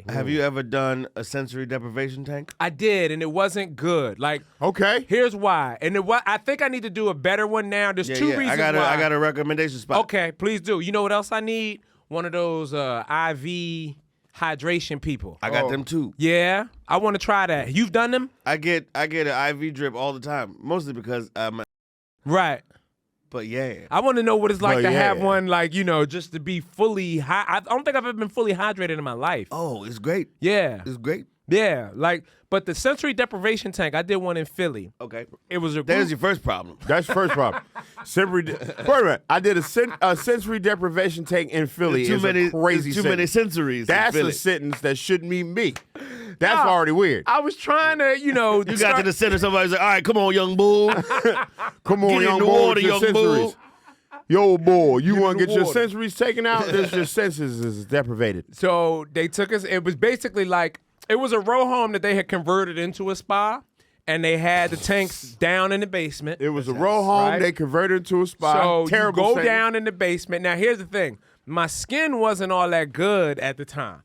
Have you ever done a sensory deprivation tank? I did, and it wasn't good. Like, Okay. here's why. And I think I need to do a better one now. There's two reasons why. I got a recommendation spot. Okay, please do. You know what else I need? One of those IV hydration people. I got them too. Yeah, I want to try that. You've done them? I get an IV drip all the time, mostly because Right. But yeah. I want to know what it's like to have yeah. one, like, you know, just to be fully I don't think I've ever been fully hydrated in my life. Oh, it's great. Yeah. It's great. Yeah, like, but the sensory deprivation tank, I did one in Philly. Okay. It was a There's your first problem. That's the first problem. Wait a minute. I did a sensory deprivation tank in Philly. Too many sensories. That's a sentence that shouldn't mean me. That's already weird. I was trying to, you know. You got to the center, somebody's like, all right, come on, young bull. Come on, Get young in the boy, water, with your young bull. sensories. Yo, boy, you want to in the get your water. sensories taken out? There's your senses is deprivated. So they took us, it was basically like, it was a row home that they had converted into a spa, and they had the tanks down in the basement. It was a row home. Right? They converted to a spa. So Terrible you go thing. down in the basement. Now, here's the thing. My skin wasn't all that good at the time.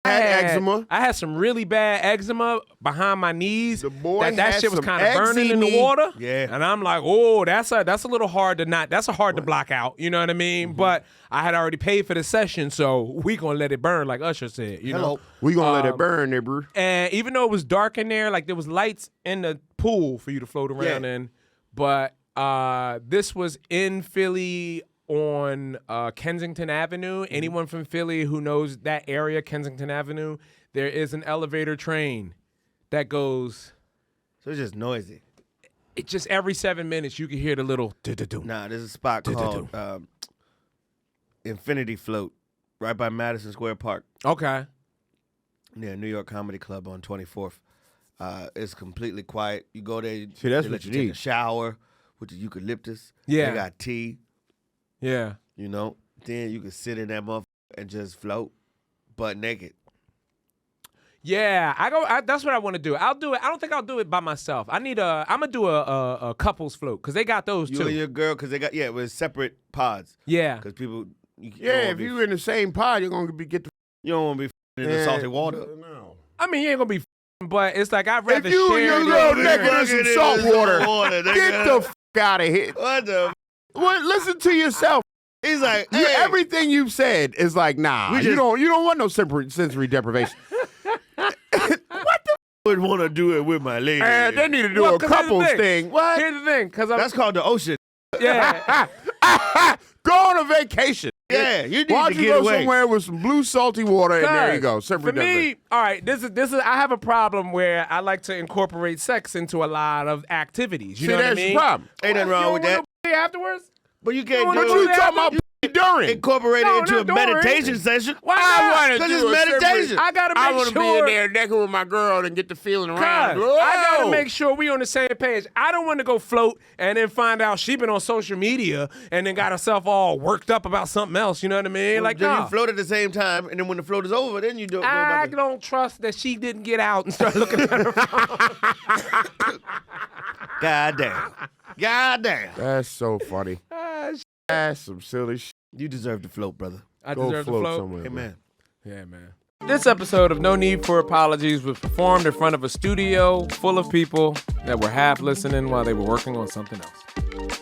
I had eczema. I had some really bad eczema behind my knees. The boy that had shit was some kind of burning in the eczema. water. Yeah. And I'm like, oh, that's a little hard to hard to block out. You know what I mean? Mm-hmm. But I had already paid for the session, so we gonna let it burn, like Usher said. You know. We gonna let it burn, there, bro. And even though it was dark in there, like there was lights in the pool for you to float around in. But this was in Philly on Kensington Avenue. Anyone from Philly who knows that area, Kensington Avenue, there is an elevator train that goes. So it's just noisy. It just every 7 minutes you can hear the little do-do-do. Nah, there's a spot called Infinity Float right by Madison Square Park. Okay. near New York Comedy Club on 24th. It's completely quiet. You go there, See, that's they what let you take need. a shower with the eucalyptus. Yeah. They got tea, Yeah. you know. Then you can sit in that motherfucker and just float butt naked. Yeah, that's what I want to do. I'll do it. I don't think I'll do it by myself. I'm gonna do a couples float because they got those You too. and your girl, because they got, it was separate pods. Yeah. Because people, Yeah, if you're in the same pod, you're gonna get the. you don't want to be in the salty water. No. I mean, you ain't gonna be, but it's like I'd rather If you share. and your girl the- naked in some salt water, get the out of here. What the? Well, listen to yourself. He's like, You, hey, everything you've said is like, nah. You don't want no sensory deprivation. would want to do it with my lady. And they need to do Well, a 'cause here's the couples thing. thing. What? Here's the thing, because That's called the ocean. yeah. Go on a vacation. Yeah, you need Why to don't you get go away. somewhere with some blue salty water and there you go. For Separate me, all right, this is. I have a problem where I like to incorporate sex into a lot of activities. You know what I that's mean? the problem. Ain't nothing wrong with that. Afterwards, But you can't But But do you it. talking about during. Incorporate No, it into not a during. meditation session. why I not? want to Because do it's a meditation. I gotta I make want to sure. be in there naked with my girl and get the feeling around. Cuz, I gotta make sure we on the same page. I don't want to go float and then find out she been on social media and then got herself all worked up about something else. You know what I mean? Like, then nah. you float at the same time, and then when the float is over, then you don't. I don't trust that she didn't get out and start looking at her phone. God damn. God damn. That's so funny. That's some silly shit. You deserve to float, brother. I Go deserve to float float. somewhere. Amen. Yeah, man. This episode of No Need for Apologies was performed in front of a studio full of people that were half listening while they were working on something else.